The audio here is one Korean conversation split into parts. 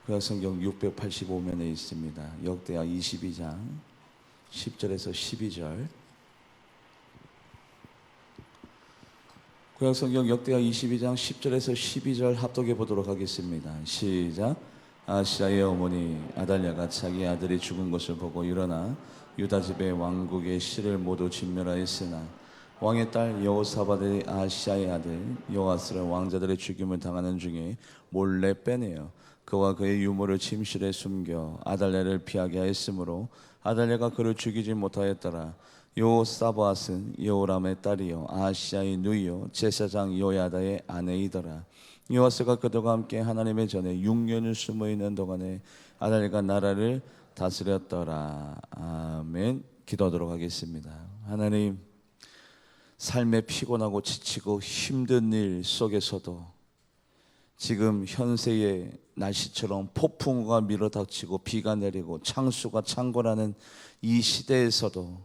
구약성경 685면에 있습니다. 역대하 22장 10절에서 12절. 구약성경 역대하 22장 10절에서 12절 합독해 보도록 하겠습니다. 시작. 아시아의 어머니 아달랴가 자기 아들이 죽은 것을 보고 일어나 유다 집의 왕국의 씨를 모두 진멸하였으나 왕의 딸 여호사밧이 아시아의 아들 요아스를 왕자들의 죽임을 당하는 중에 몰래 빼내어 그와 그의 유모를 침실에 숨겨 아달랴를 피하게 하였으므로 아달랴가 그를 죽이지 못하였더라. 요사밧은 여호람의 딸이요 아시아의 누이요 제사장 요야다의 아내이더라. 요아스가 그들과 함께 하나님의 전에 6년을 숨어있는 동안에 아달랴가 나라를 다스렸더라. 아멘. 기도하도록 하겠습니다. 하나님, 삶에 피곤하고 지치고 힘든 일 속에서도 지금 현세의 날씨처럼 폭풍우가 밀어닥치고 비가 내리고 창수가 창궐하는 이 시대에서도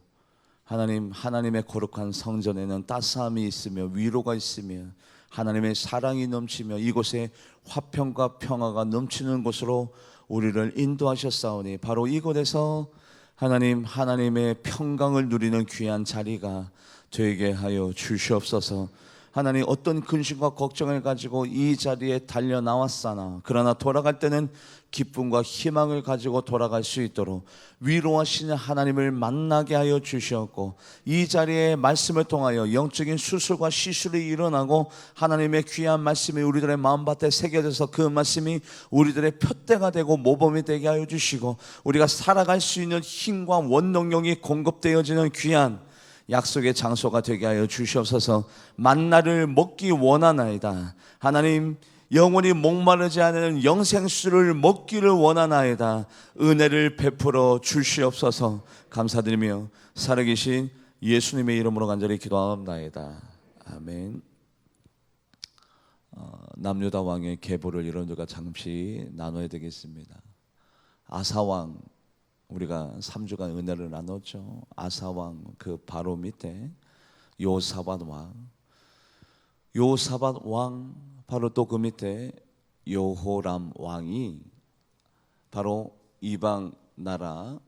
하나님, 하나님의 거룩한 성전에는 따스함이 있으며 위로가 있으며 하나님의 사랑이 넘치며 이곳에 화평과 평화가 넘치는 곳으로 우리를 인도하셨사오니 바로 이곳에서 하나님, 하나님의 평강을 누리는 귀한 자리가 되게 하여 주시옵소서. 하나님, 어떤 근심과 걱정을 가지고 이 자리에 달려 나왔사나 그러나 돌아갈 때는 기쁨과 희망을 가지고 돌아갈 수 있도록 위로하시는 하나님을 만나게 하여 주시옵고 이 자리에 말씀을 통하여 영적인 수술과 시술이 일어나고 하나님의 귀한 말씀이 우리들의 마음밭에 새겨져서 그 말씀이 우리들의 표대가 되고 모범이 되게 하여 주시고 우리가 살아갈 수 있는 힘과 원동력이 공급되어지는 귀한 약속의 장소가 되게 하여 주시옵소서. 만나를 먹기 원하나이다. 하나님, 영원히 목마르지 않은 영생수를 먹기를 원하나이다. 은혜를 베풀어 주시옵소서. 감사드리며 살아계신 예수님의 이름으로 간절히 기도합니다. 아멘. 남유다 왕의 계보를 여러분들과 잠시 나눠야 되겠습니다. 아사왕, 우리가 3주간 은혜를 나눴죠. 아사왕 그 바로 밑에 요사밧 왕, 요사밧 왕 바로 또 그 밑에 여호람 왕이 바로 이방 나라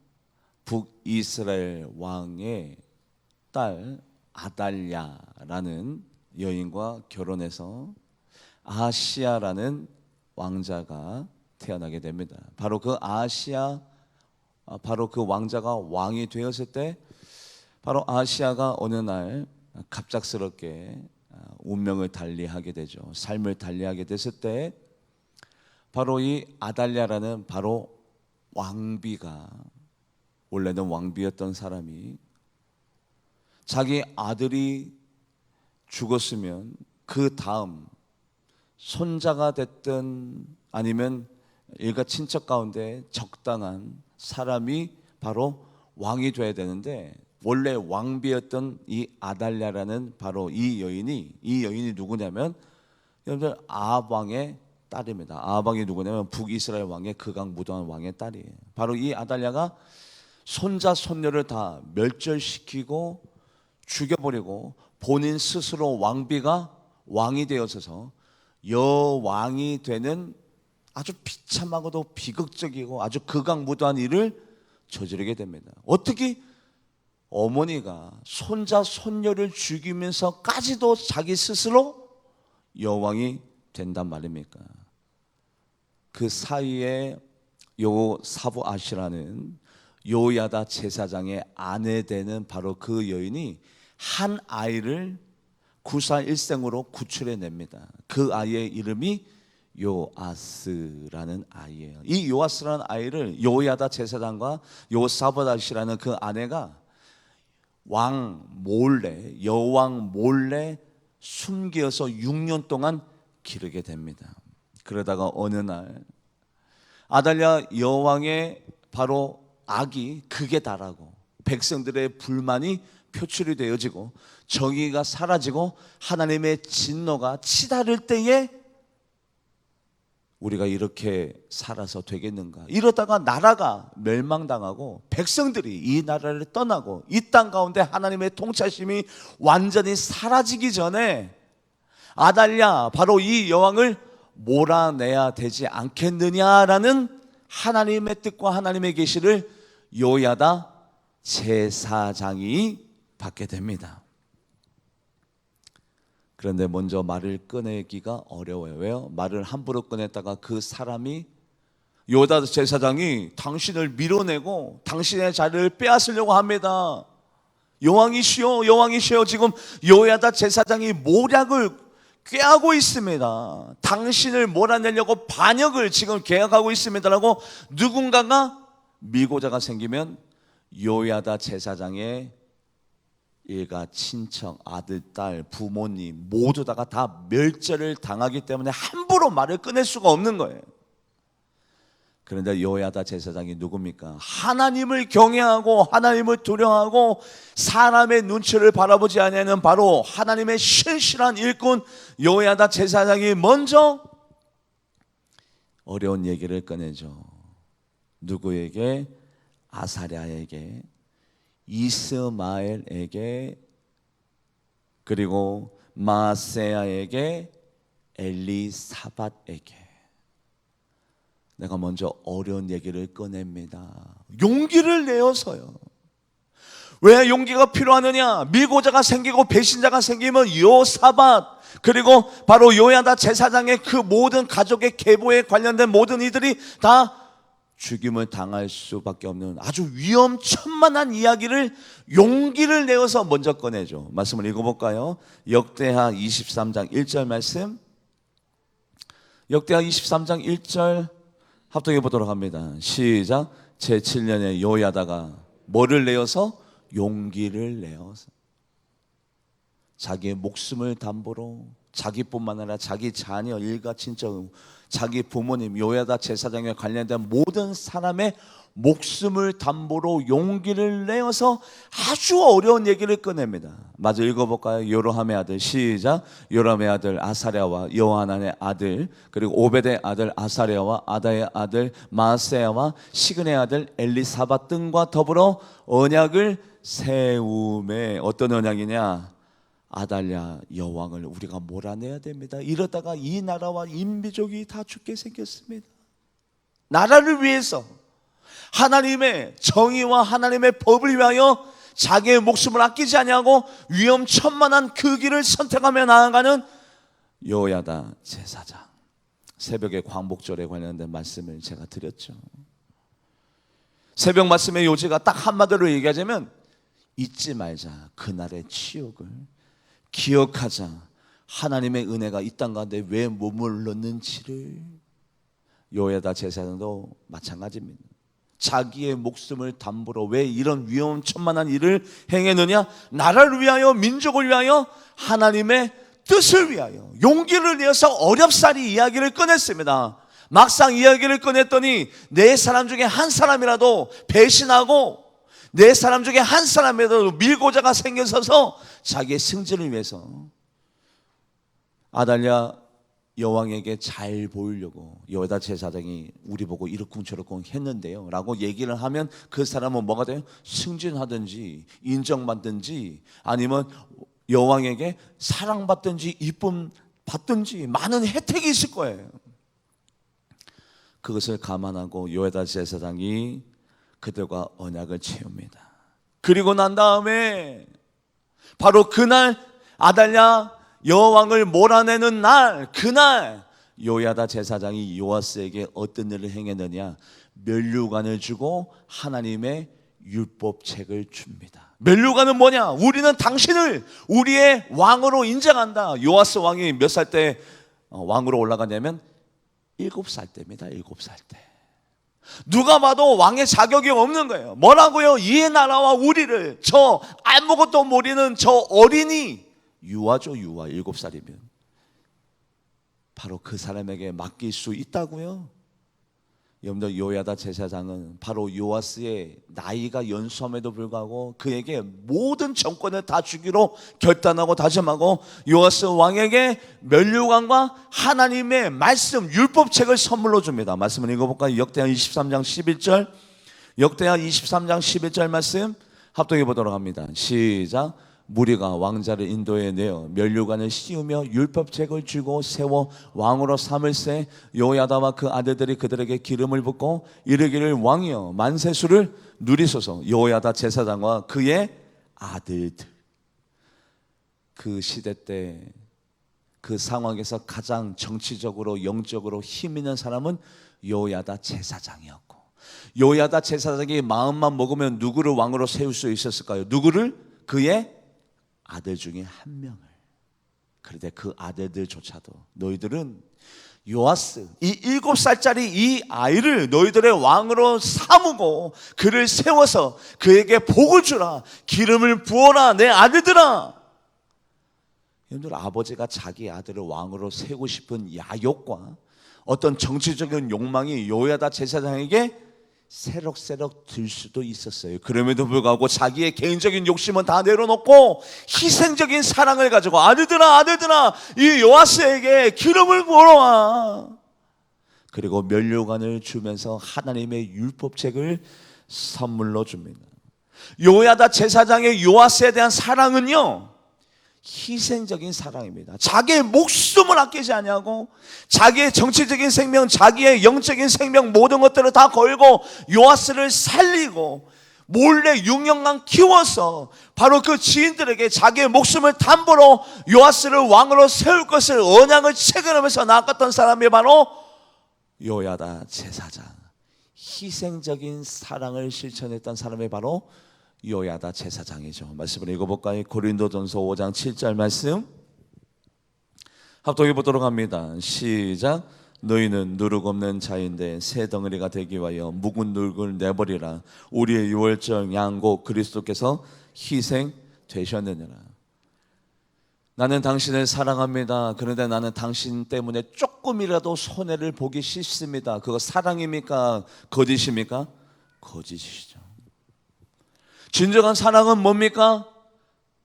북이스라엘 왕의 딸 아달랴라는 여인과 결혼해서 아시아라는 왕자가 태어나게 됩니다. 바로 그 아시아, 바로 그 왕자가 왕이 되었을 때 바로 아시아가 어느 날 갑작스럽게 운명을 달리하게 되죠. 삶을 달리하게 됐을 때 바로 이 아달랴라는 바로 왕비가, 원래는 왕비였던 사람이 자기 아들이 죽었으면 그 다음 손자가 됐든 아니면 일가 친척 가운데 적당한 사람이 바로 왕이 돼야 되는데 원래 왕비였던 이 아달랴라는 바로 이 여인이 누구냐면 여러분들 아합 왕의 딸입니다. 아합 왕이 누구냐면 북이스라엘 왕의 극악무도한 왕의 딸이에요. 바로 이 아달랴가 손자 손녀를 다 멸절시키고 죽여버리고 본인 스스로 왕비가 왕이 되어서 여왕이 되는 아주 비참하고도 비극적이고 아주 극악무도한 일을 저지르게 됩니다. 어떻게 어머니가 손자 손녀를 죽이면서까지도 자기 스스로 여왕이 된단 말입니까? 그 사이에 요사밧이라는 요야다 제사장의 아내 되는 바로 그 여인이 한 아이를 구사일생으로 구출해냅니다. 그 아이의 이름이 요아스라는 아이예요. 이 요아스라는 아이를 요야다 제사장과 요사밧이라는 그 아내가 왕 몰래, 여왕 몰래 숨겨서 6년 동안 기르게 됩니다. 그러다가 어느 날 아달랴 여왕의 바로 악이 극에 달하고 백성들의 불만이 표출이 되어지고 정의가 사라지고 하나님의 진노가 치달을 때에 우리가 이렇게 살아서 되겠는가? 이러다가 나라가 멸망당하고 백성들이 이 나라를 떠나고 이 땅 가운데 하나님의 통치심이 완전히 사라지기 전에 아달랴 바로 이 여왕을 몰아내야 되지 않겠느냐라는 하나님의 뜻과 하나님의 계시를 요야다 제사장이 받게 됩니다. 그런데 먼저 말을 꺼내기가 어려워요. 왜요? 말을 함부로 꺼냈다가 그 사람이 요야다 제사장이 당신을 밀어내고 당신의 자리를 빼앗으려고 합니다. 여왕이시여, 여왕이시여, 지금 요야다 제사장이 모략을 꾀하고 있습니다. 당신을 몰아내려고 반역을 지금 계획하고 있습니다라고 누군가가 밀고자가 생기면 요야다 제사장의 일가, 친척, 아들, 딸, 부모님 모두 다가 다 멸절을 당하기 때문에 함부로 말을 꺼낼 수가 없는 거예요. 그런데 요야다 제사장이 누굽니까? 하나님을 경외하고 하나님을 두려워하고 사람의 눈치를 바라보지 아니하는 바로 하나님의 신실한 일꾼 요야다 제사장이 먼저 어려운 얘기를 꺼내죠. 누구에게? 아사랴에게, 이스마엘에게, 그리고 마세야에게, 엘리사밧에게. 내가 먼저 어려운 얘기를 꺼냅니다. 용기를 내어서요. 왜 용기가 필요하느냐? 밀고자가 생기고 배신자가 생기면 요사밧, 그리고 바로 요야다 제사장의 그 모든 가족의 계보에 관련된 모든 이들이 다 죽임을 당할 수밖에 없는 아주 위험천만한 이야기를 용기를 내어서 먼저 꺼내죠. 말씀을 읽어볼까요? 역대하 23장 1절 말씀. 역대하 23장 1절 합독해 보도록 합니다. 시작. 제7년에 요야다가 뭐를 내어서? 용기를 내어서 자기의 목숨을 담보로, 자기뿐만 아니라 자기 자녀, 일가, 친척, 자기 부모님, 요야다 제사장에 관련된 모든 사람의 목숨을 담보로 용기를 내어서 아주 어려운 얘기를 꺼냅니다. 마저 읽어볼까요? 요로함의 아들. 시작. 요람의 아들 아사랴와 요하난의 아들, 그리고 오벳의 아들 아사랴와 아다의 아들 마세야와 시근의 아들 엘리사밧 등과 더불어 언약을 세우매. 어떤 언약이냐? 아달랴 여왕을 우리가 몰아내야 됩니다. 이러다가 이 나라와 인민족이 다 죽게 생겼습니다. 나라를 위해서, 하나님의 정의와 하나님의 법을 위하여 자기의 목숨을 아끼지 아니하고 위험천만한 그 길을 선택하며 나아가는 요야다 제사장. 새벽의 광복절에 관련된 말씀을 제가 드렸죠. 새벽 말씀의 요지가 딱 한마디로 얘기하자면 잊지 말자 그날의 치욕을, 기억하자 하나님의 은혜가 이 땅 가운데 왜 머물렀는지를. 요야다 제사장도 마찬가지입니다. 자기의 목숨을 담보로 왜 이런 위험천만한 일을 행했느냐? 나라를 위하여, 민족을 위하여, 하나님의 뜻을 위하여 용기를 내어서 어렵사리 이야기를 꺼냈습니다. 막상 이야기를 꺼냈더니 네 사람 중에 한 사람이라도 배신하고 네 사람 중에 한 사람이라도 밀고자가 생겨서서 자기의 승진을 위해서 아달랴 여왕에게 잘 보이려고 요야다 제사장이 우리 보고 이러쿵저러쿵 했는데요 라고 얘기를 하면 그 사람은 뭐가 돼요? 승진하든지 인정받든지 아니면 여왕에게 사랑받든지 이쁨 받든지 많은 혜택이 있을 거예요. 그것을 감안하고 요야다 제사장이 그들과 언약을 채웁니다. 그리고 난 다음에 바로 그날 아달랴 여왕을 몰아내는 날, 그날 요야다 제사장이 요아스에게 어떤 일을 행했느냐? 면류관을 주고 하나님의 율법책을 줍니다. 면류관은 뭐냐? 우리는 당신을 우리의 왕으로 인정한다. 요아스 왕이 몇 살 때 왕으로 올라가냐면 7살 때입니다. 7살 때. 누가 봐도 왕의 자격이 없는 거예요. 뭐라고요? 이 나라와 우리를, 저 아무것도 모르는 저 어린이, 유아죠, 유아. 7살이면 바로 그 사람에게 맡길 수 있다고요? 여러분들, 요야다 제사장은 바로 요아스의 나이가 연수함에도 불구하고 그에게 모든 정권을 다 주기로 결단하고 다짐하고 요아스 왕에게 면류관과 하나님의 말씀 율법책을 선물로 줍니다. 말씀을 읽어볼까요? 역대하 23장 11절. 역대하 23장 11절 말씀 합독해 보도록 합니다. 시작. 무리가 왕자를 인도해내어 면류관을 씌우며 율법책을 쥐고 세워 왕으로 삼을새 여호야다와 그 아들들이 그들에게 기름을 붓고 이르기를 왕이여 만세수를 누리소서. 여호야다 제사장과 그의 아들들. 그 시대 때 그 상황에서 가장 정치적으로 영적으로 힘 있는 사람은 여호야다 제사장이었고, 여호야다 제사장이 마음만 먹으면 누구를 왕으로 세울 수 있었을까요? 누구를? 그의 아들 중에 한 명을. 그런데 그 아들들조차도 너희들은 요아스 이 7살짜리 이 아이를 너희들의 왕으로 삼고 그를 세워서 그에게 복을 주라, 기름을 부어라 내 아들들아. 여러분들, 아버지가 자기 아들을 왕으로 세우고 싶은 야욕과 어떤 정치적인 욕망이 여호야다 제사장에게 새록새록 들 수도 있었어요. 그럼에도 불구하고 자기의 개인적인 욕심은 다 내려놓고 희생적인 사랑을 가지고 아들들아 이 요아스에게 기름을 부어라. 그리고 면류관을 주면서 하나님의 율법책을 선물로 줍니다. 여호야다 제사장의 요아스에 대한 사랑은요, 희생적인 사랑입니다. 자기의 목숨을 아끼지 아니하고 자기의 정치적인 생명, 자기의 영적인 생명 모든 것들을 다 걸고 요아스를 살리고 몰래 6년간 키워서 바로 그 지인들에게 자기의 목숨을 담보로 요아스를 왕으로 세울 것을 언약을 체결하면서 나아갔던 사람이 바로 여호야다 제사장. 희생적인 사랑을 실천했던 사람이 바로 여호야다 제사장이죠. 말씀을 읽어볼까요? 고린도전서 5장 7절 말씀 합독해 보도록 합니다. 시작. 너희는 누룩 없는 자인데 새 덩어리가 되기 위하여 묵은 누룩을 내버리라. 우리의 유월절 양고 그리스도께서 희생되셨느니라. 나는 당신을 사랑합니다. 그런데 나는 당신 때문에 조금이라도 손해를 보기 싫습니다. 그거 사랑입니까? 거짓입니까? 거짓이시죠. 진정한 사랑은 뭡니까?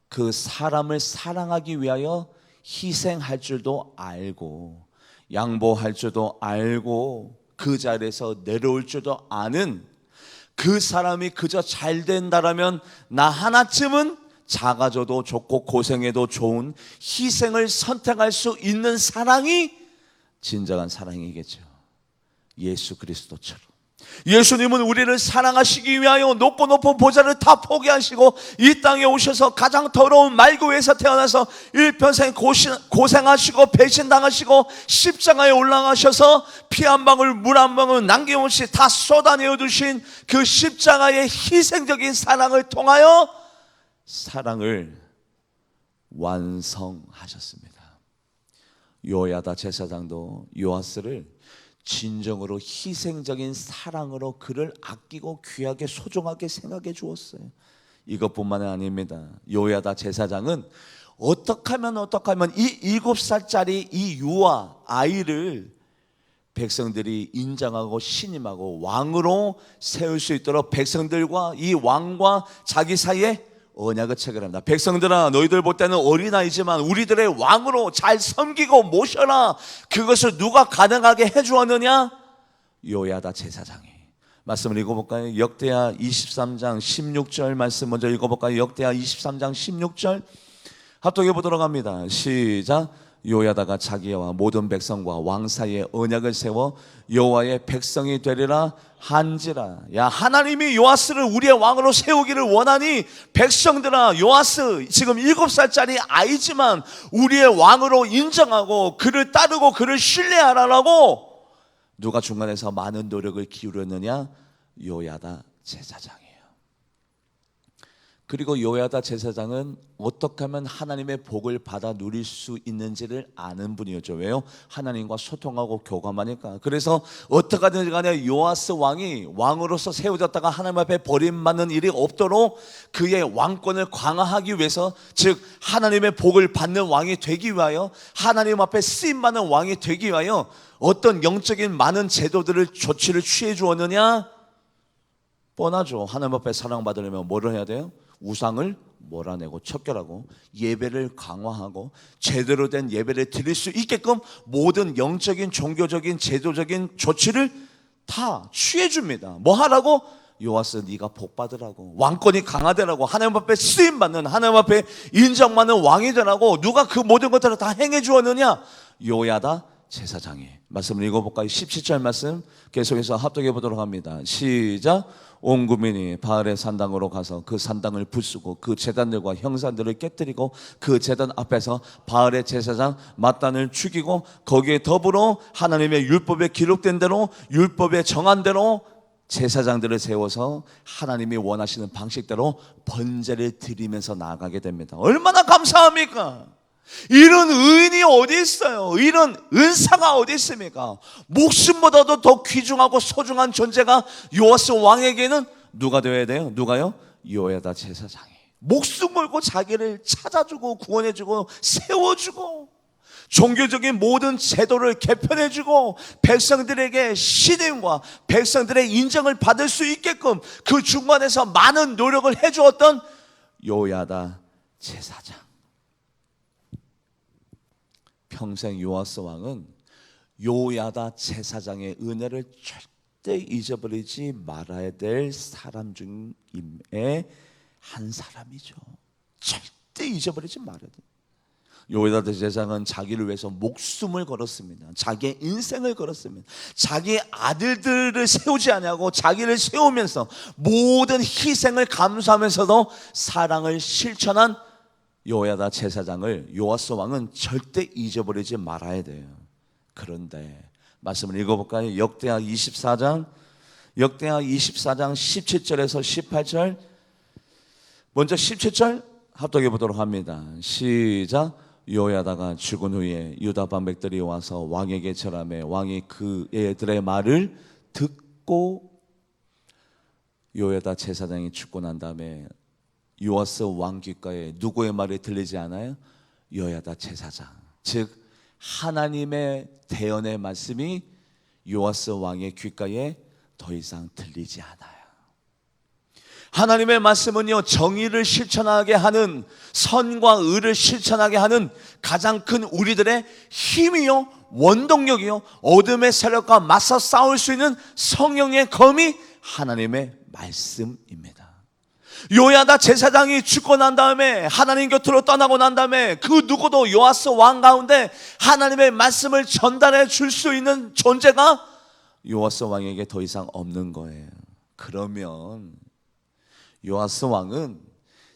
그 사람을 사랑하기 위하여 희생할 줄도 알고 양보할 줄도 알고 그 자리에서 내려올 줄도 아는 그 사람이 그저 잘 된다라면 나 하나쯤은 작아져도 좋고 고생해도 좋은 희생을 선택할 수 있는 사랑이 진정한 사랑이겠죠. 예수 그리스도처럼. 예수님은 우리를 사랑하시기 위하여 높고 높은 보좌를 다 포기하시고 이 땅에 오셔서 가장 더러운 말구에서 태어나서 일평생 고생하시고 배신당하시고 십자가에 올라가셔서 피 한 방울 물 한 방울 남김없이 다 쏟아내어 두신 그 십자가의 희생적인 사랑을 통하여 사랑을 완성하셨습니다. 여호야다 제사장도 요아스를 진정으로 희생적인 사랑으로 그를 아끼고 귀하게 소중하게 생각해 주었어요. 이것뿐만 아닙니다. 여호야다 제사장은 어떻게 하면 이 7살짜리 이 유아 아이를 백성들이 인정하고 신임하고 왕으로 세울 수 있도록 백성들과 이 왕과 자기 사이에 언약을 체결합니다. 백성들아, 너희들 볼 때는 어린아이지만 우리들의 왕으로 잘 섬기고 모셔라. 그것을 누가 가능하게 해주었느냐? 여호야다 제사장이. 말씀을 읽어볼까요? 역대하 23장 16절 말씀 먼저 읽어볼까요? 역대하 23장 16절 합독해 보도록 합니다. 시작. 여호야다가 자기와 모든 백성과 왕 사이에 언약을 세워 여호와의 백성이 되리라 한지라. 야, 하나님이 요아스를 우리의 왕으로 세우기를 원하니 백성들아, 요아스 지금 7살짜리 아이지만 우리의 왕으로 인정하고 그를 따르고 그를 신뢰하라라고 누가 중간에서 많은 노력을 기울였느냐? 여호야다 제사장이에요. 그리고 여호야다 제사장은 어떻게 하면 하나님의 복을 받아 누릴 수 있는지를 아는 분이었죠. 왜요? 하나님과 소통하고 교감하니까. 그래서 어떻게 하든지 간에 요아스 왕이 왕으로서 세워졌다가 하나님 앞에 버림받는 일이 없도록 그의 왕권을 강화하기 위해서, 즉 하나님의 복을 받는 왕이 되기 위하여, 하나님 앞에 쓰임받는 왕이 되기 위하여 어떤 영적인 많은 제도들을 조치를 취해 주었느냐? 뻔하죠. 하나님 앞에 사랑받으려면 뭐를 해야 돼요? 우상을 몰아내고 척결하고 예배를 강화하고 제대로 된 예배를 드릴 수 있게끔 모든 영적인 종교적인 제도적인 조치를 다 취해 줍니다. 뭐 하라고? 요아스 네가 복 받으라고, 왕권이 강화되라고, 하나님 앞에 쓰임받는, 하나님 앞에 인정받는 왕이 되라고 누가 그 모든 것들을 다 행해 주었느냐? 요야다 제사장이. 말씀을 읽어볼까요? 17절 말씀 계속해서 합독해 보도록 합니다. 시작. 온 국민이 바알의 산당으로 가서 그 산당을 부수고 그 제단들과 형산들을 깨뜨리고 그 제단 앞에서 바알의 제사장 맏단을 죽이고 거기에 더불어 하나님의 율법에 기록된 대로, 율법에 정한 대로 제사장들을 세워서 하나님이 원하시는 방식대로 번제를 드리면서 나아가게 됩니다. 얼마나 감사합니까? 이런 의인이 어디 있어요? 이런 은사가 어디 있습니까? 목숨보다도 더 귀중하고 소중한 존재가 요아스 왕에게는 누가 되어야 돼요? 누가요? 요야다 제사장이 목숨 걸고 자기를 찾아주고 구원해주고 세워주고 종교적인 모든 제도를 개편해주고 백성들에게 신임과 백성들의 인정을 받을 수 있게끔 그 중간에서 많은 노력을 해주었던 요야다 제사장. 평생 요아스 왕은 요야다 제사장의 은혜를 절대 잊어버리지 말아야 될 사람 중에 한 사람이죠. 절대 잊어버리지 말아야 돼요. 요야다 제사장은 자기를 위해서 목숨을 걸었습니다. 자기의 인생을 걸었습니다. 자기의 아들들을 세우지 아니하고 자기를 세우면서 모든 희생을 감수하면서도 사랑을 실천한 요야다 제사장을 요아스 왕은 절대 잊어버리지 말아야 돼요. 그런데 말씀을 읽어볼까요? 역대하 24장 17절에서 18절. 먼저 17절 합독해 보도록 합니다. 시작. 요야다가 죽은 후에 유다 방백들이 와서 왕에게 절하매 왕이 그 애들의 말을 듣고, 요야다 제사장이 죽고 난 다음에 요아스 왕 귓가에 누구의 말이 들리지 않아요? 요야다 제사장, 즉 하나님의 대언의 말씀이 요아스 왕의 귓가에 더 이상 들리지 않아요. 하나님의 말씀은요, 정의를 실천하게 하는, 선과 의를 실천하게 하는 가장 큰 우리들의 힘이요, 원동력이요, 어둠의 세력과 맞서 싸울 수 있는 성령의 검이 하나님의 말씀입니다. 요야다 제사장이 죽고 난 다음에, 하나님 곁으로 떠나고 난 다음에 그 누구도 요아스 왕 가운데 하나님의 말씀을 전달해 줄 수 있는 존재가 요아스 왕에게 더 이상 없는 거예요. 그러면 요아스 왕은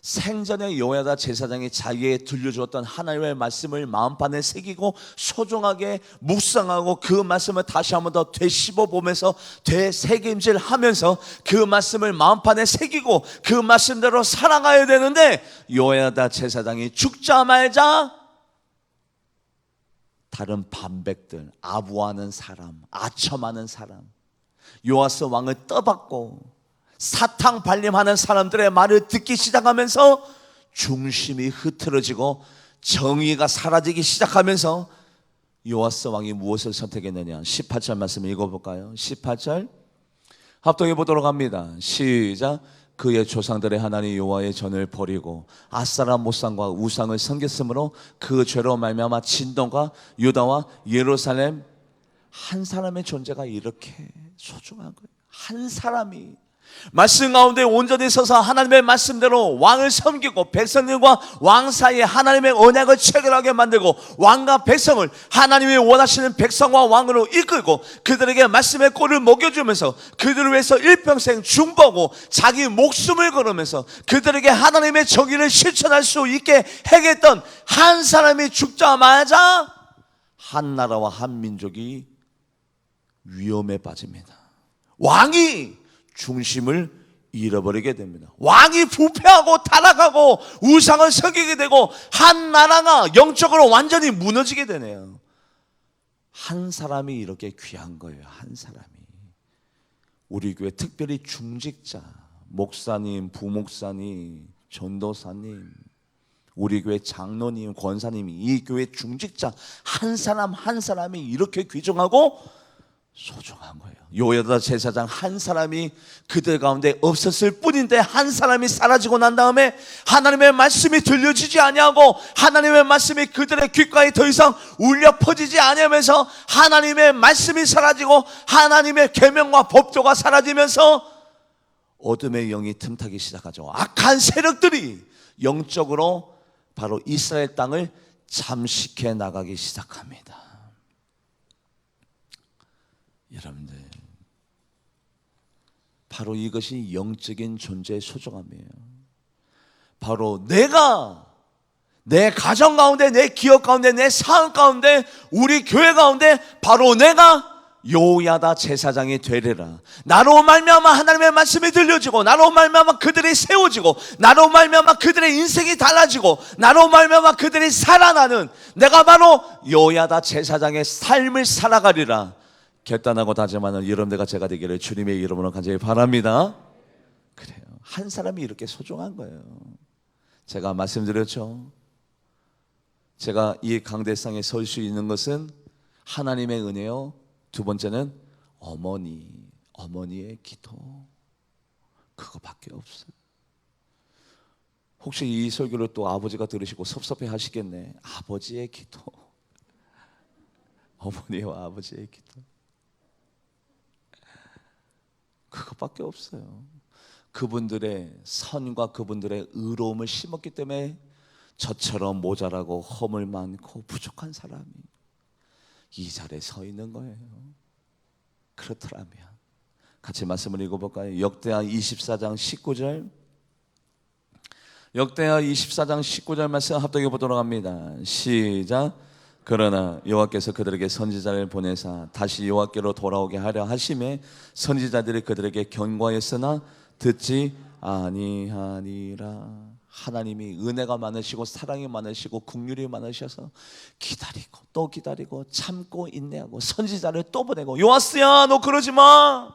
생전에 요야다 제사장이 자기에게 들려주었던 하나님의 말씀을 마음판에 새기고 소중하게 묵상하고 그 말씀을 다시 한번 더 되씹어 보면서 되새김질 하면서 그 말씀을 마음판에 새기고 그 말씀대로 살아가야 되는데, 요야다 제사장이 죽자마자 다른 반백들, 아부하는 사람, 아첨하는 사람, 요아스 왕을 떠받고 사탕 발림하는 사람들의 말을 듣기 시작하면서 중심이 흐트러지고 정의가 사라지기 시작하면서 요아스 왕이 무엇을 선택했느냐? 18절 말씀 읽어볼까요? 18절 합독해 보도록 합니다. 시작. 그의 조상들의 하나님 여호와의 전을 버리고 아스타라 모상과 우상을 섬겼으므로 그 죄로 말미암아 진동과 유다와 예루살렘, 한 사람의 존재가 이렇게 소중한 거예요. 한 사람이 말씀 가운데 온전히 서서 하나님의 말씀대로 왕을 섬기고 백성들과 왕 사이에 하나님의 언약을 체결하게 만들고 왕과 백성을 하나님이 원하시는 백성과 왕으로 이끌고 그들에게 말씀의 꼴을 먹여주면서 그들을 위해서 일평생 중보하고 자기 목숨을 걸으면서 그들에게 하나님의 정의를 실천할 수 있게 해겠던 한 사람이 죽자마자 한 나라와 한 민족이 위험에 빠집니다. 왕이 중심을 잃어버리게 됩니다. 왕이 부패하고 타락하고 우상을 섬기게 되고 한 나라가 영적으로 완전히 무너지게 되네요. 한 사람이 이렇게 귀한 거예요. 한 사람이. 우리 교회 특별히 중직자, 목사님, 부목사님, 전도사님, 우리 교회 장로님, 권사님, 이 교회 중직자 한 사람 한 사람이 이렇게 귀중하고 소중한 거예요. 요야다 제사장 한 사람이 그들 가운데 없었을 뿐인데 한 사람이 사라지고 난 다음에 하나님의 말씀이 들려지지 아니하고 하나님의 말씀이 그들의 귓가에 더 이상 울려 퍼지지 아니하면서 하나님의 말씀이 사라지고 하나님의 계명과 법도가 사라지면서 어둠의 영이 틈타기 시작하죠. 악한 세력들이 영적으로 바로 이스라엘 땅을 잠식해 나가기 시작합니다. 여러분들, 바로 이것이 영적인 존재의 소중함이에요. 바로 내가 내 가정 가운데, 내 기업 가운데, 내 사업 가운데, 우리 교회 가운데 바로 내가 여호야다 제사장이 되리라. 나로 말미암아 하나님의 말씀이 들려지고, 나로 말미암아 그들이 세워지고, 나로 말미암아 그들의 인생이 달라지고, 나로 말미암아 그들이 살아나는 내가 바로 여호야다 제사장의 삶을 살아가리라. 결단하고 다짐하는 여러분들과 제가 되기를 주님의 이름으로 간절히 바랍니다. 그래요. 한 사람이 이렇게 소중한 거예요. 제가 말씀드렸죠. 제가 이 강대상에 설 수 있는 것은 하나님의 은혜요, 두 번째는 어머니의 기도, 그거밖에 없어요. 혹시 이 설교를 또 아버지가 들으시고 섭섭해 하시겠네. 아버지의 기도, 어머니와 아버지의 기도, 그것밖에 없어요. 그분들의 선과 그분들의 의로움을 심었기 때문에 저처럼 모자라고 허물 많고 부족한 사람이 이 자리에 서 있는 거예요. 그렇더라면 같이 말씀을 읽어볼까요? 역대하 24장 19절, 역대하 24장 19절 말씀 합독해 보도록 합니다. 시작. 그러나 여호와께서 그들에게 선지자를 보내사 다시 여호와께로 돌아오게 하려 하심에 선지자들이 그들에게 경고하였으나 듣지 아니하니라. 하나님이 은혜가 많으시고 사랑이 많으시고 긍휼이 많으셔서 기다리고 또 기다리고 참고 인내하고 선지자를 또 보내고, 요아스야 너 그러지 마.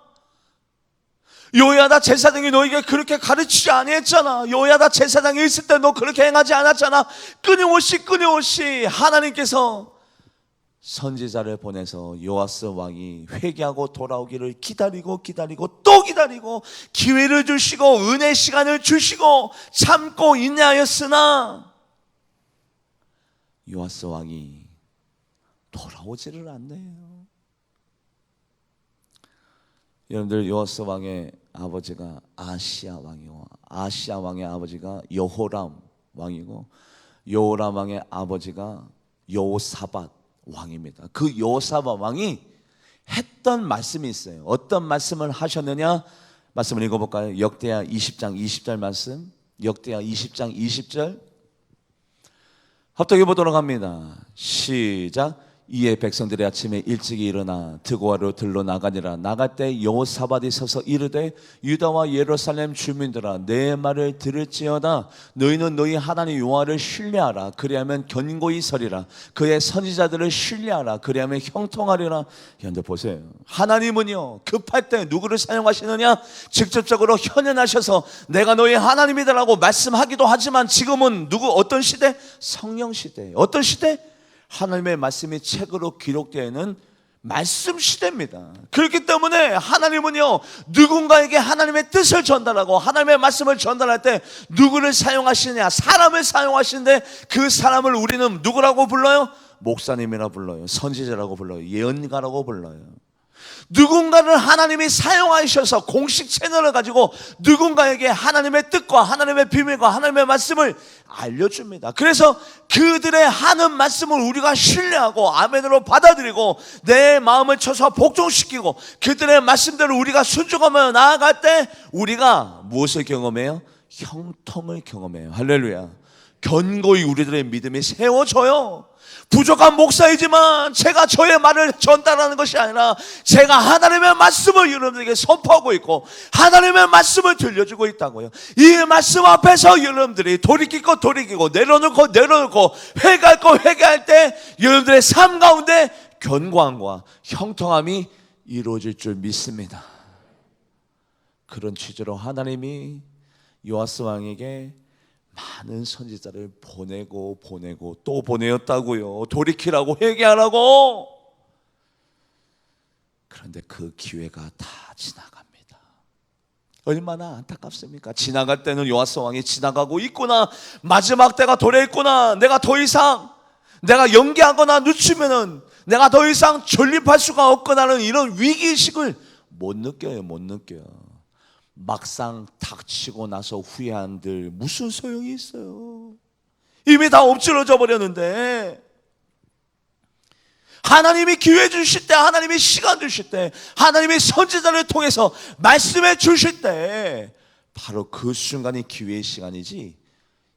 여호야다 제사장이 너에게 그렇게 가르치지 아니했잖아. 여호야다 제사장이 있을 때 너 그렇게 행하지 않았잖아. 끊임없이 하나님께서 선지자를 보내서 요아스 왕이 회개하고 돌아오기를 기다리고 또 기다리고 기회를 주시고 은혜 시간을 주시고 참고 인내하였으나 요아스 왕이 돌아오지를 않네요. 여러분들, 요아스 왕의 아버지가 아시야 왕이고, 아시야 왕의 아버지가 여호람 왕이고, 여호람 왕의 아버지가 여호사밧 왕입니다. 그 여호사밧 왕이 했던 말씀이 있어요. 어떤 말씀을 하셨느냐? 말씀을 읽어볼까요? 역대하 20장 20절 말씀, 역대하 20장 20절 합독해 보도록 합니다. 시작. 이에 백성들이 아침에 일찍이 일어나 드고아로 들러 나가니라. 나갈 때 여호사밧이 서서 이르되 유다와 예루살렘 주민들아, 내 말을 들을지어다. 너희는 너희 하나님 여호와를 신뢰하라. 그리하면 견고히 서리라. 그의 선지자들을 신뢰하라. 그리하면 형통하리라. 여러분들 보세요. 하나님은요, 급할 때 누구를 사용하시느냐? 직접적으로 현현하셔서 내가 너희 하나님이다라고 말씀하기도 하지만, 지금은 어떤 시대? 성령 시대. 어떤 시대? 하나님의 말씀이 책으로 기록되어 있는 말씀 시대입니다. 그렇기 때문에 하나님은요, 누군가에게 하나님의 뜻을 전달하고 하나님의 말씀을 전달할 때 누구를 사용하시느냐? 사람을 사용하시는데, 그 사람을 우리는 누구라고 불러요? 목사님이라 불러요. 선지자라고 불러요. 예언가라고 불러요. 누군가를 하나님이 사용하셔서 공식 채널을 가지고 누군가에게 하나님의 뜻과 하나님의 비밀과 하나님의 말씀을 알려줍니다. 그래서 그들의 하는 말씀을 우리가 신뢰하고 아멘으로 받아들이고 내 마음을 쳐서 복종시키고 그들의 말씀대로 우리가 순종하며 나아갈 때 우리가 무엇을 경험해요? 형통을 경험해요. 할렐루야. 견고히 우리들의 믿음이 세워져요. 부족한 목사이지만 제가 저의 말을 전달하는 것이 아니라 제가 하나님의 말씀을 여러분들에게 선포하고 있고 하나님의 말씀을 들려주고 있다고요. 이 말씀 앞에서 여러분들이 돌이키고 내려놓고 회개할 거 회개할 때 여러분들의 삶 가운데 견고함과 형통함이 이루어질 줄 믿습니다. 그런 취지로 하나님이 요아스 왕에게 많은 선지자를 보내고 또 보내었다고요. 돌이키라고, 회개하라고. 그런데 그 기회가 다 지나갑니다. 얼마나 안타깝습니까? 지나갈 때는 요아스 왕이 지나가고 있구나, 마지막 때가 도래했구나, 내가 더 이상 내가 연기하거나 늦추면은 내가 더 이상 존립할 수가 없구나는 이런 위기의식을 못 느껴요. 막상 닥치고 나서 후회한들 무슨 소용이 있어요? 이미 다 엎질러져 버렸는데, 하나님이 기회 주실 때, 하나님이 시간 주실 때, 하나님이 선지자를 통해서 말씀해 주실 때, 바로 그 순간이 기회의 시간이지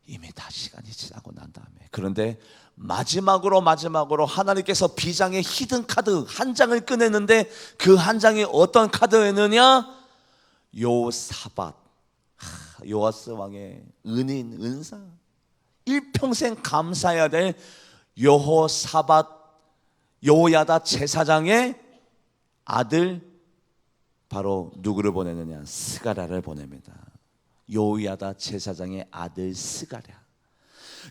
이미 다 시간이 지나고 난 다음에. 그런데 마지막으로 하나님께서 비장의 히든 카드 한 장을 꺼냈는데, 그 한 장이 어떤 카드였느냐? 요사밧, 요아스 왕의 은인, 은사, 일평생 감사해야 될 여호사밧, 여호야다 제사장의 아들, 바로 누구를 보내느냐? 스가랴를 보냅니다. 여호야다 제사장의 아들 스가랴.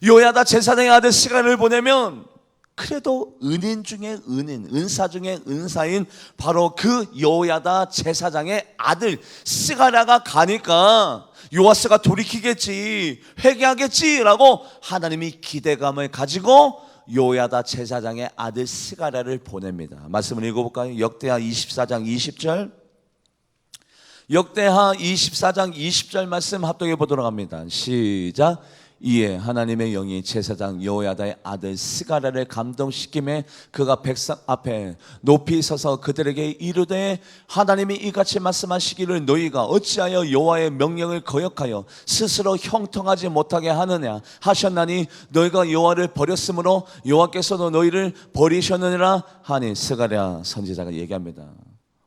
여호야다 제사장의 아들 스가랴를 보내면, 그래도 은인 중에 은인, 은사 중에 은사인 바로 그 여호야다 제사장의 아들 스가랴가 가니까 요아스가 돌이키겠지, 회개하겠지라고 하나님이 기대감을 가지고 여호야다 제사장의 아들 스가랴를 보냅니다. 말씀을 읽어볼까요? 역대하 24장 20절. 역대하 24장 20절 말씀 합독해 보도록 합니다. 시작. 이에 하나님의 영이 제사장 여호야다의 아들 스가랴를 감동시키매 그가 백성 앞에 높이 서서 그들에게 이르되, 하나님이 이같이 말씀하시기를 너희가 어찌하여 여호와의 명령을 거역하여 스스로 형통하지 못하게 하느냐 하셨나니, 너희가 여호와를 버렸으므로 여호와께서도 너희를 버리셨느니라 하니. 스가랴 선지자가 얘기합니다.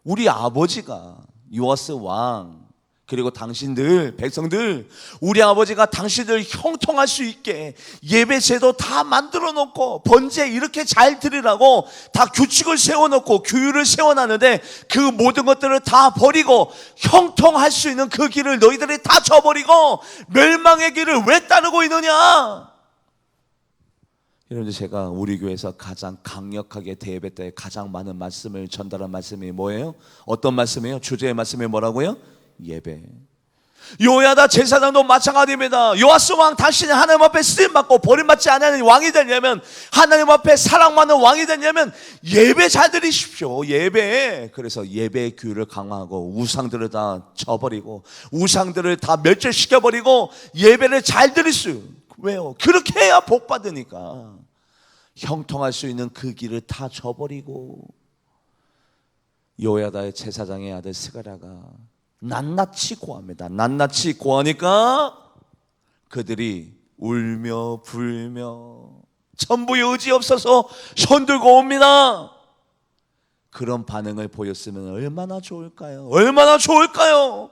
우리 아버지가 요아스 왕, 그리고 당신들, 백성들, 우리 아버지가 당신들 형통할 수 있게 예배 제도 다 만들어 놓고 번제 이렇게 잘 드리라고 다 규칙을 세워놓고 규율을 세워놨는데, 그 모든 것들을 다 버리고 형통할 수 있는 그 길을 너희들이 다 저버리고 멸망의 길을 왜 따르고 있느냐? 여러분들, 제가 우리 교회에서 가장 강력하게 대예배 때 가장 많은 말씀을 전달한 말씀이 뭐예요? 어떤 말씀이에요? 주제의 말씀이 뭐라고요? 예배. 여호야다 제사장도 마찬가지입니다. 요아스 왕, 당신이 하나님 앞에 쓰임받고 버림받지 않는 왕이 되려면, 하나님 앞에 사랑받는 왕이 되려면 예배 잘 드리십시오. 예배. 그래서 예배의 규율을 강화하고 우상들을 다 쳐버리고 우상들을 다 멸절시켜버리고 예배를 잘 드릴 수. 왜요? 그렇게 해야 복 받으니까. 형통할 수 있는 그 길을 다 저버리고 여호야다의 제사장의 아들 스가랴가 낱낱이 고합니다. 낱낱이 고하니까 그들이 울며 불며 전부 의지 없어서 손들고 옵니다. 그런 반응을 보였으면 얼마나 좋을까요? 얼마나 좋을까요?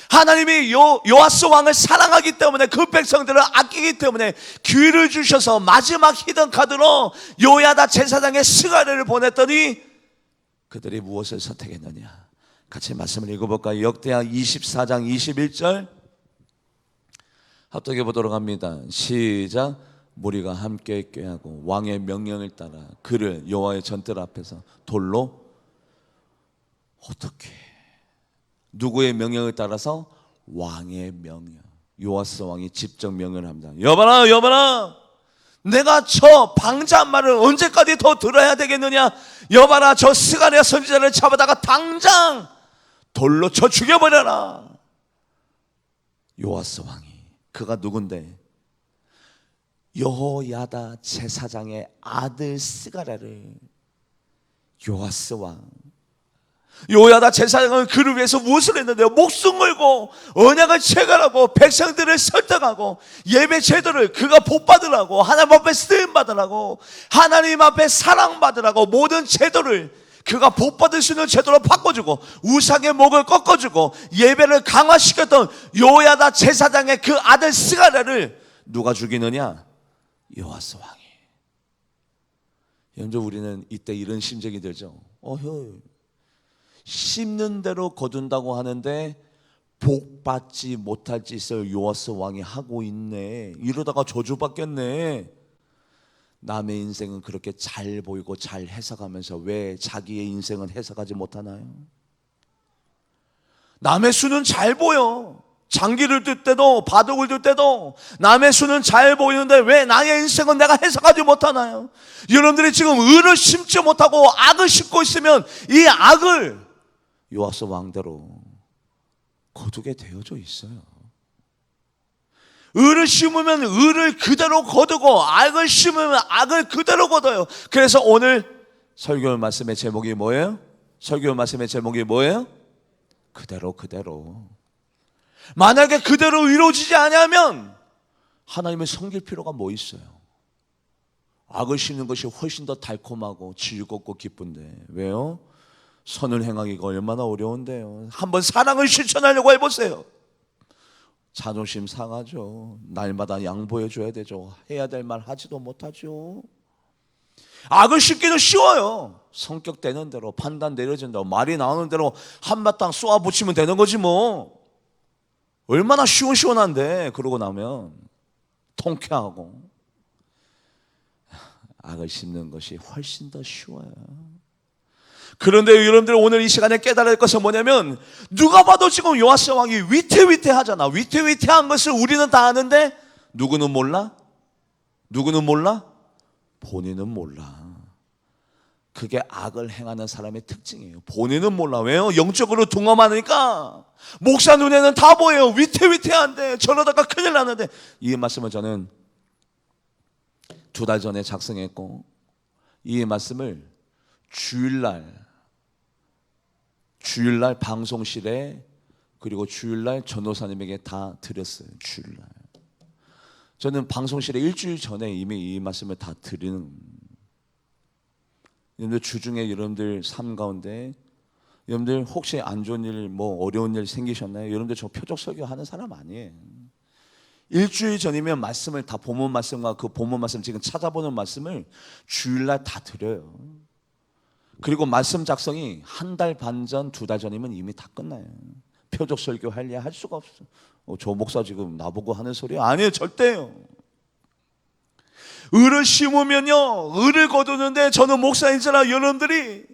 하나님이 요아스 왕을 사랑하기 때문에, 그 백성들을 아끼기 때문에 기회를 주셔서 마지막 히든 카드로 여호야다 제사장의 스가랴를 보냈더니 그들이 무엇을 선택했느냐? 같이 말씀을 읽어볼까요? 역대하 24장 21절 합독해 보도록 합니다. 시작. 무리가 함께 꾀하고 왕의 명령을 따라 그를 여호와의 전뜰 앞에서 돌로, 어떻게, 누구의 명령을 따라서? 왕의 명령. 요아스 왕이 직접 명령을 합니다. 여봐라, 여봐라, 내가 저 방자한 말을 언제까지 더 들어야 되겠느냐? 여봐라, 저 스가랴 선지자를 잡아다가 당장 돌로 쳐 죽여버려라. 요아스 왕이, 그가 누군데? 여호야다 제사장의 아들 스가랴를 요아스 왕, 여호야다 제사장은 그를 위해서 무엇을 했는데요? 목숨 걸고 언약을 체결하고 백성들을 설득하고 예배 제도를 그가 복받으라고, 하나님 앞에 쓰임받으라고, 하나님 앞에 사랑받으라고 모든 제도를 그가 복받을 수 있는 제도로 바꿔주고 우상의 목을 꺾어주고 예배를 강화시켰던 여호야다 제사장의 그 아들 스가랴를 누가 죽이느냐? 요아스 왕이. 여러분, 우리는 이때 이런 심정이 들죠. 씹는 대로 거둔다고 하는데 복받지 못할 짓을 요아스 왕이 하고 있네. 이러다가 저주받겠네. 남의 인생은 그렇게 잘 보이고 잘 해석하면서 왜 자기의 인생은 해석하지 못하나요? 남의 수는 잘 보여. 장기를 들 때도 바둑을 들 때도 남의 수는 잘 보이는데 왜 나의 인생은 내가 해석하지 못하나요? 여러분들이 지금 의를 심지 못하고 악을 심고 있으면 이 악을 요아스 왕대로 거두게 되어져 있어요. 의를 심으면 의를 그대로 거두고 악을 심으면 악을 그대로 거둬요. 그래서 오늘 설교 말씀의 제목이 뭐예요? 설교 말씀의 제목이 뭐예요? 그대로. 만약에 그대로 이루어지지 않으면 하나님을 섬길 필요가 뭐 있어요? 악을 심는 것이 훨씬 더 달콤하고 즐겁고 기쁜데 왜요? 선을 행하기가 얼마나 어려운데요. 한번 사랑을 실천하려고 해보세요. 자존심 상하죠. 날마다 양보해줘야 되죠. 해야 될 말 하지도 못하죠. 악을 심기는 쉬워요. 성격 되는 대로, 판단 내려진 대로, 말이 나오는 대로 한바탕 쏘아붙이면 되는 거지 뭐. 얼마나 시원한데 그러고 나면 통쾌하고. 악을 심는 것이 훨씬 더 쉬워요. 그런데 여러분들 오늘 이 시간에 깨달아야 할 것은 뭐냐면, 누가 봐도 지금 요아스 왕이 위태위태하잖아. 위태위태한 것을 우리는 다 아는데 누구는 몰라? 누구는 몰라? 본인은 몰라. 그게 악을 행하는 사람의 특징이에요. 본인은 몰라. 왜요? 영적으로 둔감하니까 목사 눈에는 다 보여요. 위태위태한데 저러다가 큰일 나는데. 이 말씀을 저는 2달 전에 작성했고, 이 말씀을 주일날 방송실에, 그리고 주일날 전도사님에게 다 드렸어요. 주일날. 저는 방송실에 일주일 전에 이미 이 말씀을 다 드리는. 여러분들 주중에 여러분들 삶 가운데 여러분들 혹시 안 좋은 일, 뭐 어려운 일 생기셨나요? 여러분들 저 표적 설교 하는 사람 아니에요. 일주일 전이면 말씀을 다, 본문 말씀과 그 본문 말씀 지금 찾아보는 말씀을 주일날 다 드려요. 그리고 말씀 작성이 1달 반 전, 2달 전이면 이미 다 끝나요. 표적 설교 할 수가 없어. 저 목사 지금 나보고 하는 소리 아니에요. 절대요. 의를 심으면요, 의를 거두는데 저는 목사인지라 여러분들이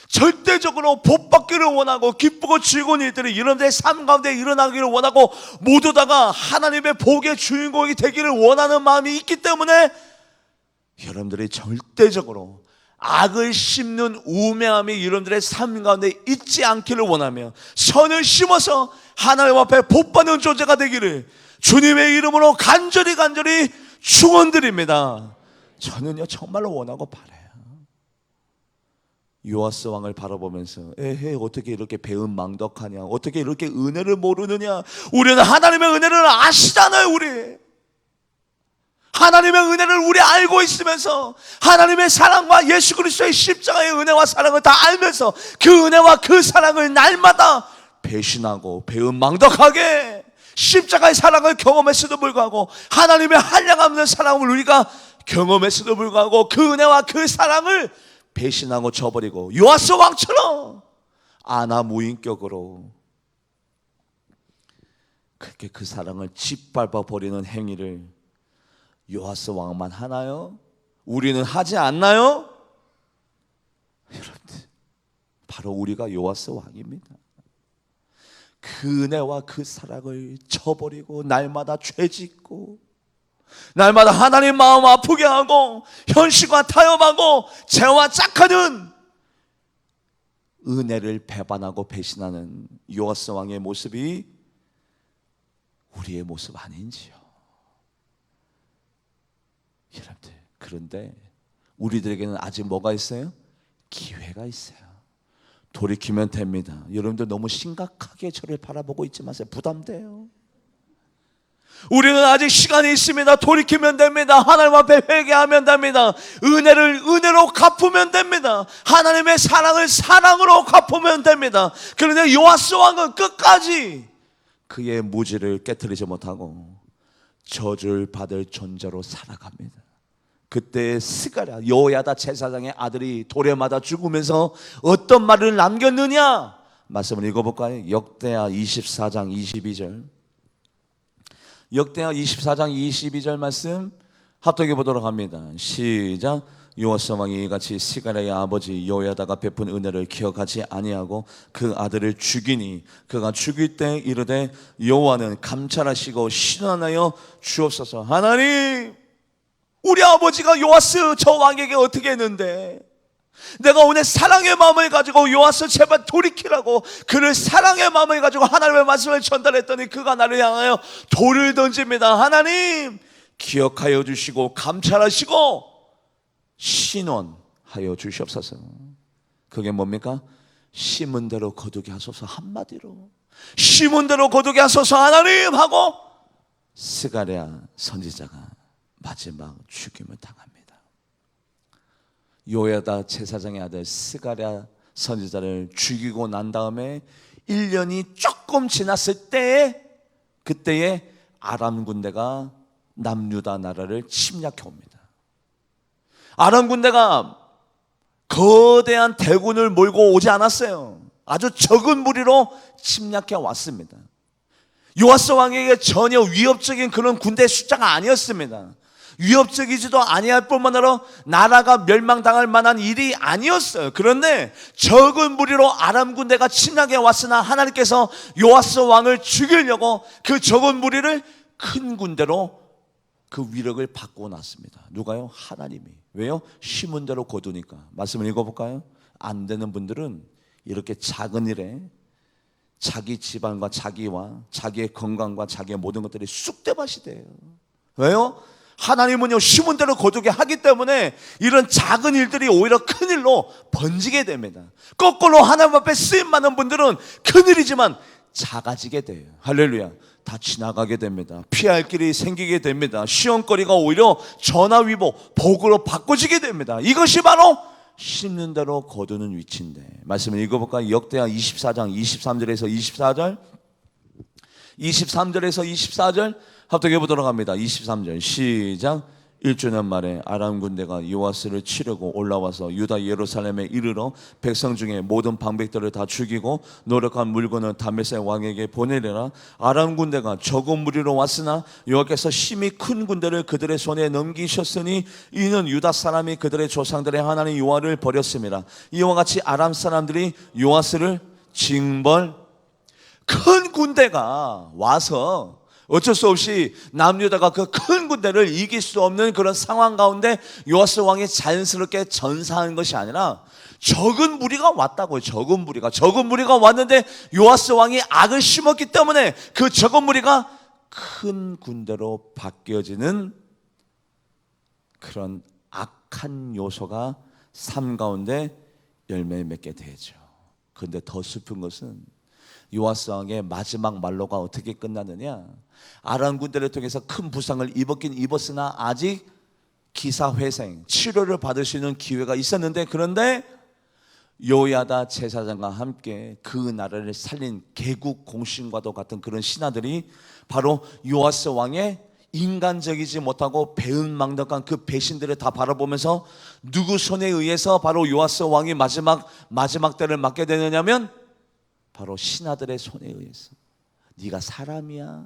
절대적으로 복 받기를 원하고 기쁘고 즐거운 일들이 여러분들의 삶 가운데 일어나기를 원하고 모두 다가 하나님의 복의 주인공이 되기를 원하는 마음이 있기 때문에 여러분들이 절대적으로 악을 심는 우매함이 여러분들의 삶 가운데 있지 않기를 원하며 선을 심어서 하나님 앞에 복 받는 존재가 되기를 주님의 이름으로 간절히 축원드립니다. 저는요 정말로 원하고 바라요. 요아스 왕을 바라보면서 에헤, 어떻게 이렇게 배은망덕하냐, 어떻게 이렇게 은혜를 모르느냐. 우리는 하나님의 은혜를 아시잖아요. 우리 하나님의 은혜를 우리 알고 있으면서 하나님의 사랑과 예수 그리스도의 십자가의 은혜와 사랑을 다 알면서 그 은혜와 그 사랑을 날마다 배신하고 배은망덕하게 십자가의 사랑을 경험했어도 불구하고, 하나님의 한량없는 사랑을 우리가 경험했어도 불구하고 그 은혜와 그 사랑을 배신하고 저버리고 요아스 왕처럼 아나무인격으로 그렇게 그 사랑을 짓밟아 버리는 행위를 요아스 왕만 하나요? 우리는 하지 않나요? 여러분들, 바로 우리가 요아스 왕입니다. 그 은혜와 그 사랑을 저버리고 날마다 죄짓고 날마다 하나님 마음 아프게 하고 현실과 타협하고 죄와 짝하는 은혜를 배반하고 배신하는 요아스 왕의 모습이 우리의 모습 아닌지요. 여러분들, 그런데 우리들에게는 아직 뭐가 있어요? 기회가 있어요. 돌이키면 됩니다. 여러분들 너무 심각하게 저를 바라보고 있지 마세요. 부담돼요. 우리는 아직 시간이 있습니다. 돌이키면 됩니다. 하나님 앞에 회개하면 됩니다. 은혜를 은혜로 갚으면 됩니다. 하나님의 사랑을 사랑으로 갚으면 됩니다. 그런데 요아스 왕은 끝까지 그의 무지를 깨트리지 못하고 저주를 받을 존재로 살아갑니다. 그때 스가랴 여호야다 제사장의 아들이 도래마다 죽으면서 어떤 말을 남겼느냐? 말씀을 읽어볼까요? 역대하 24장 22절. 역대하 24장 22절 말씀 합독해 보도록 합니다. 시작. 요아스 왕이 이같이 스가랴의 아버지 여호야다가 베푼 은혜를 기억하지 아니하고 그 아들을 죽이니 그가 죽일 때 이르되 여호와는 감찰하시고 신원하여 주옵소서. 하나님, 우리 아버지가 요아스 저 왕에게 어떻게 했는데 내가 오늘 사랑의 마음을 가지고 요아스 제발 돌이키라고 그를 사랑의 마음을 가지고 하나님의 말씀을 전달했더니 그가 나를 향하여 돌을 던집니다. 하나님 기억하여 주시고 감찰하시고 신원하여 주시옵소서. 그게 뭡니까? 심은 대로 거두게 하소서. 한마디로 심은 대로 거두게 하소서 하나님 하고 스가랴 선지자가 마지막 죽임을 당합니다. 요야다 제사장의 아들 스가랴 선지자를 죽이고 난 다음에 1년이 조금 지났을 때에 그때에 아람 군대가 남유다 나라를 침략해 옵니다. 아람 군대가 거대한 대군을 몰고 오지 않았어요. 아주 적은 무리로 침략해 왔습니다. 요아스 왕에게 전혀 위협적인 그런 군대 숫자가 아니었습니다. 위협적이지도 아니할 뿐만 아니라 나라가 멸망당할 만한 일이 아니었어요. 그런데 적은 무리로 아람 군대가 침략해 왔으나 하나님께서 요아스 왕을 죽이려고 그 적은 무리를 큰 군대로 그 위력을 바꾸어 놨습니다. 누가요? 하나님이. 왜요? 심은 대로 거두니까. 말씀을 읽어볼까요? 안 되는 분들은 이렇게 작은 일에 자기 집안과 자기와 자기의 건강과 자기의 모든 것들이 쑥대밭이 돼요. 왜요? 하나님은요 심은 대로 거두게 하기 때문에 이런 작은 일들이 오히려 큰 일로 번지게 됩니다. 거꾸로 하나님 앞에 쓰임 많은 분들은 큰 일이지만 작아지게 돼요. 할렐루야. 다 지나가게 됩니다. 피할 길이 생기게 됩니다. 시험거리가 오히려 전화위복 복으로 바꿔지게 됩니다. 이것이 바로 심는 대로 거두는 위치인데, 말씀을 읽어볼까요? 역대하 24장 23절에서 24절 23절에서 24절 합독해 보도록 합니다. 23절 시작. 1주년 말에 아람 군대가 요아스를 치려고 올라와서 유다 예루살렘에 이르러 백성 중에 모든 방백들을 다 죽이고 노력한 물건을 다메섹 왕에게 보내려라. 아람 군대가 적은 무리로 왔으나 여호와께서 심히 큰 군대를 그들의 손에 넘기셨으니 이는 유다 사람이 그들의 조상들의 하나님 여호와를 버렸습니다. 이와 같이 아람 사람들이 요아스를 징벌. 큰 군대가 와서 어쩔 수 없이 남유다가 그 큰 군대를 이길 수 없는 그런 상황 가운데 요아스 왕이 자연스럽게 전사한 것이 아니라 적은 무리가 왔다고요. 적은 무리가 왔는데 요아스 왕이 악을 심었기 때문에 그 적은 무리가 큰 군대로 바뀌어지는 그런 악한 요소가 삶 가운데 열매 맺게 되죠. 그런데 더 슬픈 것은 요아스 왕의 마지막 말로가 어떻게 끝나느냐? 아람 군대를 통해서 큰 부상을 입었긴 입었으나 아직 기사회생, 치료를 받을 수 있는 기회가 있었는데, 그런데 요야다 제사장과 함께 그 나라를 살린 개국 공신과도 같은 그런 신하들이 바로 요아스 왕의 인간적이지 못하고 배은망덕한 그 배신들을 다 바라보면서 누구 손에 의해서 바로 요아스 왕이 마지막 때를 맞게 되느냐면 바로 신하들의 손에 의해서. 네가 사람이야?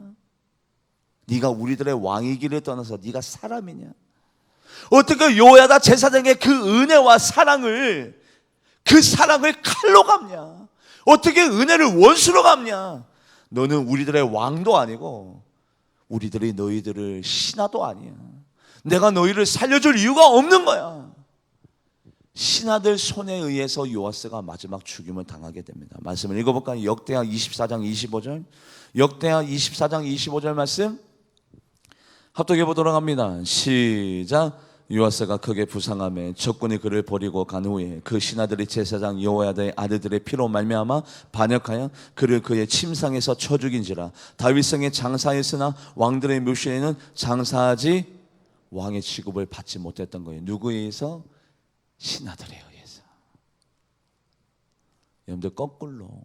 네가 우리들의 왕이기를 떠나서 네가 사람이냐? 어떻게 요야다 제사장의 그 은혜와 사랑을, 그 사랑을 칼로 갚냐? 어떻게 은혜를 원수로 갚냐? 너는 우리들의 왕도 아니고 우리들이 너희들을 신하도 아니야. 내가 너희를 살려줄 이유가 없는 거야. 신하들 손에 의해서 요아스가 마지막 죽임을 당하게 됩니다. 말씀을 읽어볼까요? 역대하 24장 25절. 역대하 24장 25절 말씀 합독해 보도록 합니다. 시작. 요아스가 크게 부상하며 적군이 그를 버리고 간 후에 그 신하들이 제사장 여호야다의 아들들의 피로 말미암아 반역하여 그를 그의 침상에서 쳐 죽인지라. 다윗성에 장사했으나 왕들의 묘실에는 장사하지 왕의 취급을 받지 못했던 거예요. 누구에 의해서? 신하들에 의해서. 여러분들 거꾸로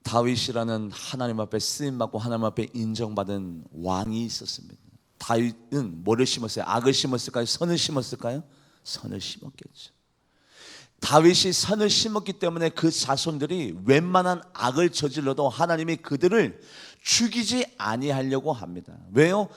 다윗이라는 하나님 앞에 쓰임받고 하나님 앞에 인정받은 왕이 있었습니다. 다윗은 뭐를 심었어요? 악을 심었을까요? 선을 심었을까요? 선을 심었겠죠. 다윗이 선을 심었기 때문에 그 자손들이 웬만한 악을 저질러도 하나님이 그들을 죽이지 아니하려고 합니다. 왜요?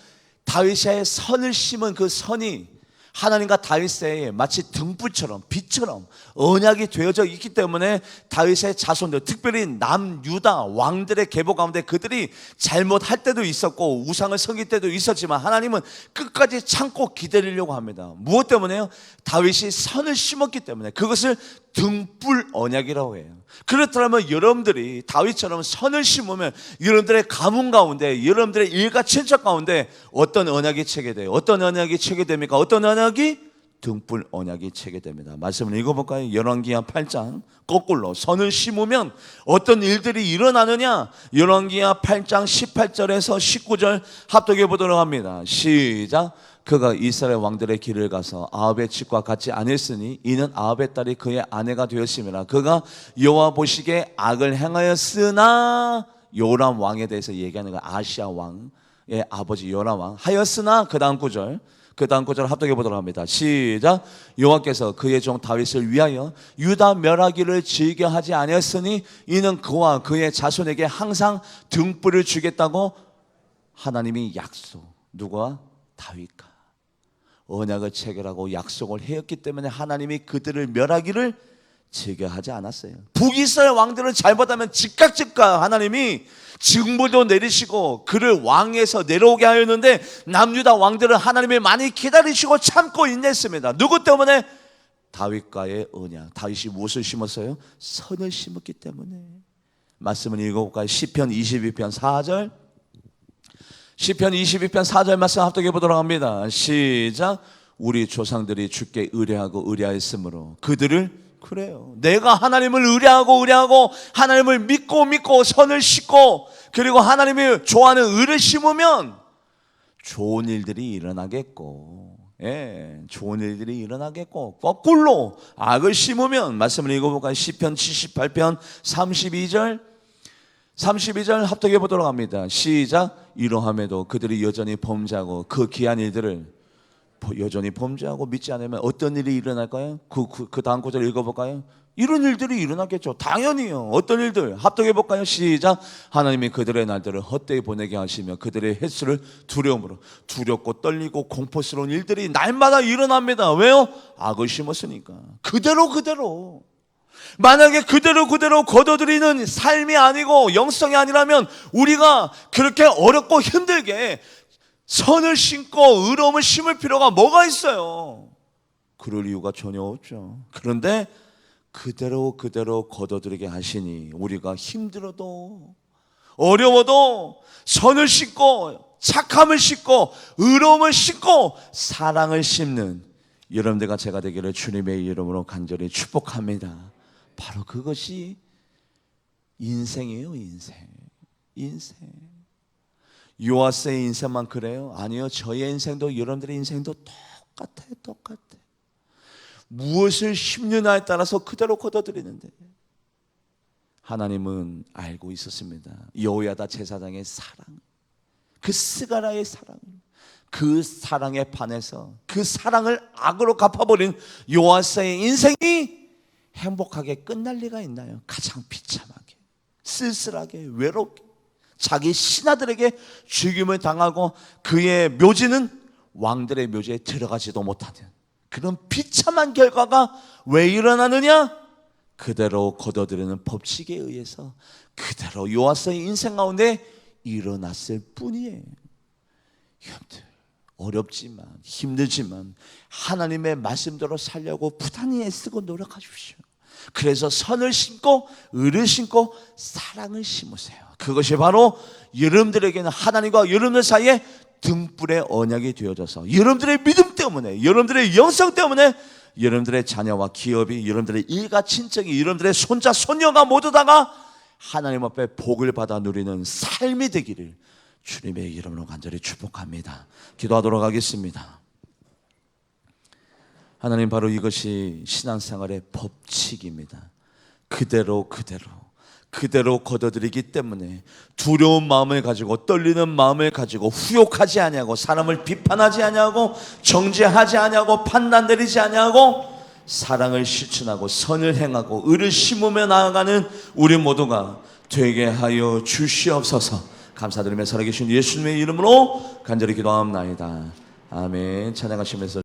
다윗이 선을 심은 그 선이 하나님과 다윗의 마치 등불처럼 빛처럼 언약이 되어져 있기 때문에 다윗의 자손들, 특별히 남유다 왕들의 계보 가운데 그들이 잘못할 때도 있었고 우상을 섬길 때도 있었지만 하나님은 끝까지 참고 기다리려고 합니다. 무엇 때문에요? 다윗이 선을 심었기 때문에. 그것을 등불 언약이라고 해요. 그렇다면 여러분들이 다윗처럼 선을 심으면 여러분들의 가문 가운데, 여러분들의 일가 친척 가운데 어떤 언약이 체계돼요? 어떤 언약이 체계됩니까? 어떤 언약이? 등불 언약이 체계됩니다. 말씀을 읽어볼까요? 열왕기하 8장 거꾸로 선을 심으면 어떤 일들이 일어나느냐? 열왕기하 8장 18절에서 19절 합독해 보도록 합니다. 시작. 그가 이스라엘 왕들의 길을 가서 아합의 집과 같지 않았으니 이는 아합의 딸이 그의 아내가 되었음이라. 그가 여호와 보시기에 악을 행하였으나, 요람 왕에 대해서 얘기하는 거, 아시아 왕의 아버지 요람 왕 하였으나, 그 다음 구절 합독해 보도록 합니다. 시작. 여호와께서 그의 종 다윗을 위하여 유다 멸하기를 즐겨하지 아니했으니 이는 그와 그의 자손에게 항상 등불을 주겠다고 하나님이 약속. 누가? 다윗과 언약을 체결하고 약속을 하였기 때문에 하나님이 그들을 멸하기를 즐겨하지 않았어요. 북이스라엘 왕들은 잘못하면 즉각 하나님이 징벌도 내리시고 그를 왕에서 내려오게 하였는데, 남유다 왕들은 하나님을 많이 기다리시고 참고 인내했습니다. 누구 때문에? 다윗과의 언약. 다윗이 무엇을 심었어요? 선을 심었기 때문에. 말씀을 읽어볼까요? 시편 22편 4절. 시편 22편 4절 말씀 합독해 보도록 합니다. 시작. 우리 조상들이 주께 의뢰하고 의뢰하였으므로 그들을, 그래요, 내가 하나님을 의뢰하고 하나님을 믿고 선을 싣고 그리고 하나님이 좋아하는 의를 심으면 좋은 일들이 일어나겠고, 좋은 일들이 일어나겠고, 거꾸로 악을 심으면, 말씀을 읽어볼까요? 시편 78편 32절 합독해 보도록 합니다. 시작. 이러함에도 그들이 여전히 범죄하고 그 귀한 일들을 여전히 범죄하고 믿지 않으면 어떤 일이 일어날까요? 그 다음 구절 읽어볼까요? 이런 일들이 일어나겠죠. 당연히요. 어떤 일들? 합독해 볼까요? 시작. 하나님이 그들의 날들을 헛되이 보내게 하시며 그들의 횟수를 두려움으로, 두렵고 떨리고 공포스러운 일들이 날마다 일어납니다. 왜요? 악을 심었으니까. 그대로 만약에 그대로 거둬들이는 삶이 아니고 영성이 아니라면 우리가 그렇게 어렵고 힘들게 선을 심고 의로움을 심을 필요가 뭐가 있어요? 그럴 이유가 전혀 없죠. 그런데 그대로 거둬들이게 하시니 우리가 힘들어도 어려워도 선을 심고 착함을 심고 의로움을 심고 사랑을 심는 여러분들과 제가 되기를 주님의 이름으로 간절히 축복합니다. 바로 그것이 인생이에요. 인생. 요아스의 인생만 그래요? 아니요. 저의 인생도 여러분들의 인생도 똑같아요. 무엇을 심느냐에 따라서 그대로 거둬들이는데, 하나님은 알고 있었습니다. 여호야다 제사장의 사랑, 그 스가랴의 사랑, 그 사랑에 반해서 그 사랑을 악으로 갚아버린 요아스의 인생이 행복하게 끝날 리가 있나요? 가장 비참하게, 쓸쓸하게, 외롭게, 자기 신하들에게 죽임을 당하고 그의 묘지는 왕들의 묘지에 들어가지도 못하는 그런 비참한 결과가 왜 일어나느냐? 그대로 거둬들이는 법칙에 의해서 그대로 요아스의 인생 가운데 일어났을 뿐이에요. 어렵지만 힘들지만 하나님의 말씀대로 살려고 부단히 애쓰고 노력하십시오. 그래서 선을 심고 의를 심고 사랑을 심으세요. 그것이 바로 여러분들에게는 하나님과 여러분들 사이에 등불의 언약이 되어져서 여러분들의 믿음 때문에, 여러분들의 영성 때문에 여러분들의 자녀와 기업이, 여러분들의 일가 친척이, 여러분들의 손자 손녀가 모두 다가 하나님 앞에 복을 받아 누리는 삶이 되기를 주님의 이름으로 간절히 축복합니다. 기도하도록 하겠습니다. 하나님, 바로 이것이 신앙생활의 법칙입니다. 그대로 거둬들이기 때문에 두려운 마음을 가지고, 떨리는 마음을 가지고 후욕하지 아니하고, 사람을 비판하지 아니하고, 정죄하지 아니하고, 판단 내리지 아니하고, 사랑을 실천하고 선을 행하고 의를 심으며 나아가는 우리 모두가 되게 하여 주시옵소서. 감사드리며 살아계신 예수님의 이름으로 간절히 기도합니다. 아멘. 찬양하시면서